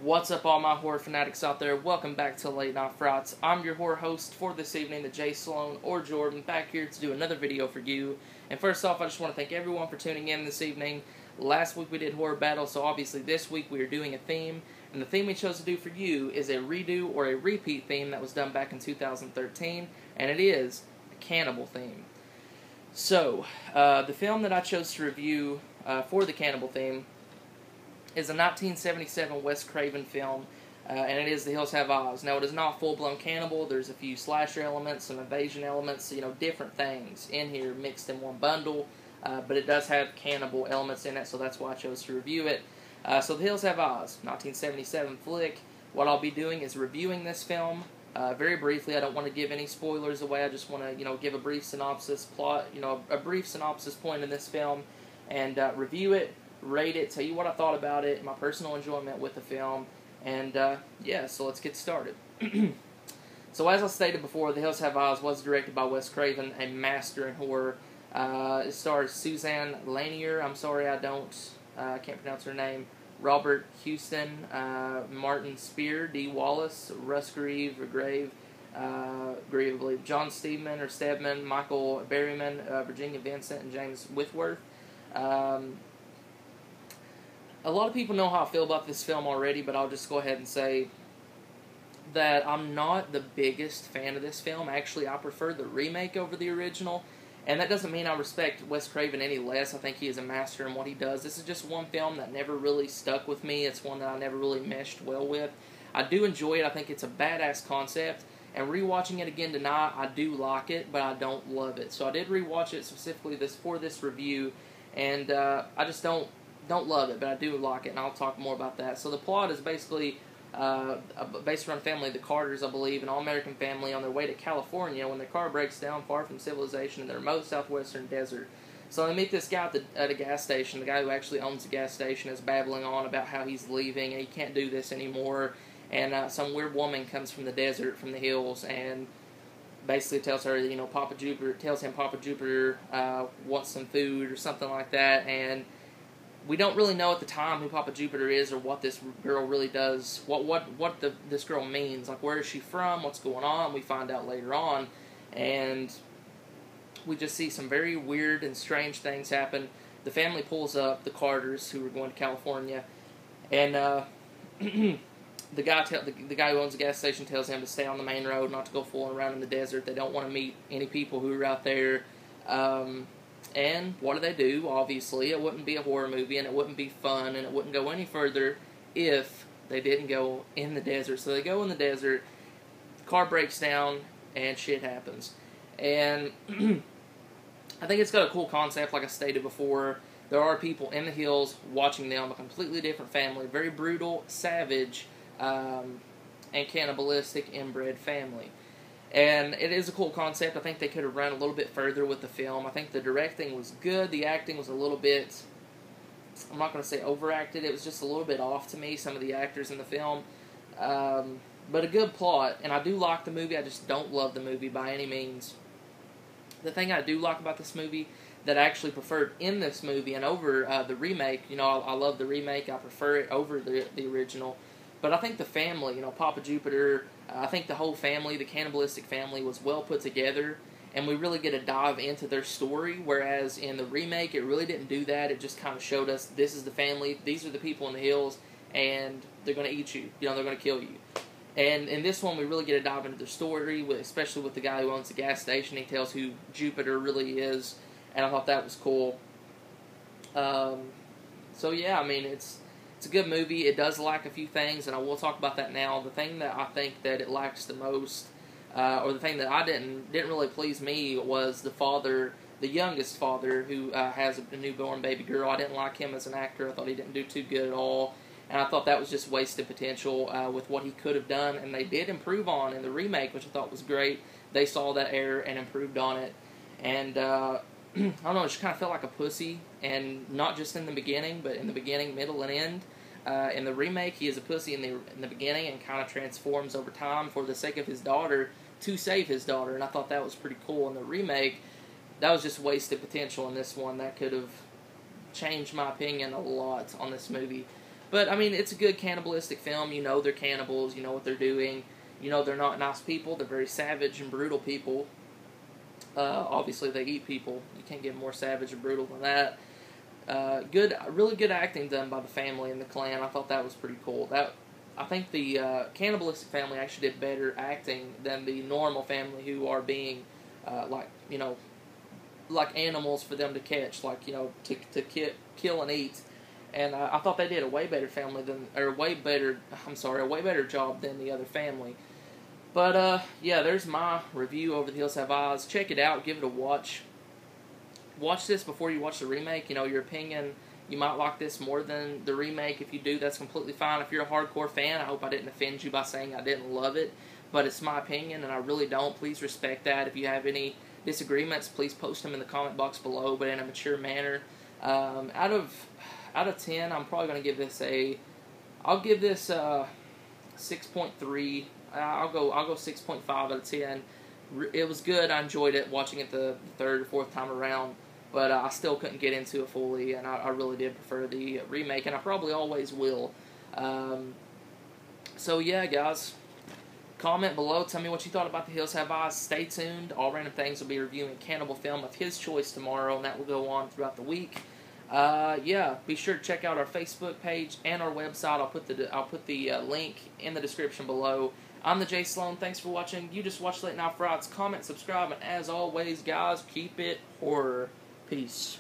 What's up, all my horror fanatics out there? Welcome back to Late Night Frights. I'm your horror host for this evening, the Jay Sloan or Jordan, back here to do another video for you. And first off, I just want to thank everyone for tuning in this evening. Last week we did Horror Battle, so obviously this week we are doing a theme. And the theme we chose to do for you is a redo or a repeat theme that was done back in 2013, and it is a Cannibal theme. So, the film that I chose to review for the Cannibal theme is a 1977 Wes Craven film, and it is The Hills Have Eyes. Now, it is not full-blown cannibal. There's a few slasher elements, some invasion elements, different things in here mixed in one bundle, but it does have cannibal elements in it, so that's why I chose to review it. So The Hills Have Eyes, 1977 flick. What I'll be doing is reviewing this film very briefly. I don't want to give any spoilers away. I just want to, give a brief synopsis plot, a brief synopsis point in this film, and review it, rate it, tell you what I thought about it, my personal enjoyment with the film, and yeah, so let's get started. So as I stated before, The Hills Have Eyes was directed by Wes Craven, a master in horror. It stars Suzanne Lanier, I'm sorry I can't pronounce her name, Robert Houston, Martin Spear, Dee Wallace, Russ Grieve, I believe, John Stedman, Michael Berryman, Virginia Vincent, and James Whitworth. A lot of people know how I feel about this film already, but I'll just go ahead and say that I'm not the biggest fan of this film. Actually, I prefer the remake over the original, and that doesn't mean I respect Wes Craven any less. I think he is a master in what he does. This is just one film that never really stuck with me. It's one that I never really meshed well with. I do enjoy it. I think it's a badass concept, and rewatching it again tonight, I do like it, but I don't love it. So I did rewatch it specifically for this review, and I just don't love it, but I do like it, and I'll talk more about that. So the plot is basically based around a family, the Carters, I believe, an all-American family on their way to California when their car breaks down far from civilization in the remote southwestern desert. So they meet this guy at a gas station. The guy who actually owns the gas station is babbling on about how he's leaving and he can't do this anymore, and some weird woman comes from the desert, from the hills, and basically tells her, Papa Jupiter wants some food or something like that, and we don't really know at the time who Papa Jupiter is or what this girl really does, what this girl means. Like, where is she from? What's going on? We find out later on, and we just see some very weird and strange things happen. The family pulls up, the Carters, who are going to California, and the guy who owns the gas station tells him to stay on the main road, not to go fooling around in the desert. They don't want to meet any people who are out there. And what do? Obviously, it wouldn't be a horror movie, and it wouldn't be fun, and it wouldn't go any further if they didn't go in the desert. So they go in the desert, the car breaks down, and shit happens. And I think it's got a cool concept, like I stated before. There are people in the hills watching them, a completely different family, very brutal, savage, and cannibalistic inbred family. And it is a cool concept. I think they could have run a little bit further with the film. I think the directing was good. The acting was a little bit, I'm not going to say overacted. It was just a little bit off to me, some of the actors in the film. But a good plot. And I do like the movie. I just don't love the movie by any means. The thing I do like about this movie that I actually preferred in this movie and over the remake, I love the remake. I prefer it over the original. But I think the family, Papa Jupiter, I think the whole family, the cannibalistic family, was well put together, and we really get a dive into their story, whereas in the remake, it really didn't do that. It just kind of showed us, this is the family, these are the people in the hills, and they're going to eat you, they're going to kill you. And in this one, we really get a dive into their story, especially with the guy who owns the gas station. He tells who Jupiter really is, and I thought that was cool. So yeah, I mean, it's a good movie. It does lack a few things, and I will talk about that now. The thing that I think that it lacks the most, or the thing that I didn't really please me, was the father, the youngest father, who has a newborn baby girl. I didn't like him as an actor. I thought he didn't do too good at all, and I thought that was just wasted potential with what he could have done, and they did improve on in the remake, which I thought was great. They saw that error and improved on it, and I don't know, it just kind of felt like a pussy, and not just in the beginning, but in the beginning, middle, and end. In the remake, he is a pussy in the beginning and kind of transforms over time for the sake of his daughter, to save his daughter, and I thought that was pretty cool. In the remake, that was just wasted potential in this one. That could have changed my opinion a lot on this movie. But, I mean, it's a good cannibalistic film. You know they're cannibals. You know what they're doing. You know they're not nice people. They're very savage and brutal people. Obviously, they eat people. You can't get more savage and brutal than that. Really good acting done by the family and the clan. I thought that was pretty cool. I think the cannibalistic family actually did better acting than the normal family, who are being like animals for them to catch, to kill and eat. And I thought they did a way better job than the other family. But yeah, there's my review over The Hills Have Eyes. Check it out, give it a watch. Watch this before you watch the remake. You know, your opinion, you might like this more than the remake. If you do, that's completely fine. If you're a hardcore fan, I hope I didn't offend you by saying I didn't love it. But it's my opinion, and I really don't. Please respect that. If you have any disagreements, please post them in the comment box below, but in a mature manner. Out of 10, I'm probably going to give this I'll give this 6.3. I'll go 6.5 out of 10. It was good. I enjoyed it, watching it the third or fourth time around, but I still couldn't get into it fully, and I really did prefer the remake, and I probably always will. So yeah, guys, comment below. Tell me what you thought about The Hills Have Eyes. Stay tuned. All Random Things will be reviewing a cannibal film of his choice tomorrow, and that will go on throughout the week. Yeah, be sure to check out our Facebook page and our website. I'll put the link in the description below. I'm the Jay Sloan. Thanks for watching. You just watched Late Night Frights. Comment, subscribe, and as always, guys, keep it horror. Peace.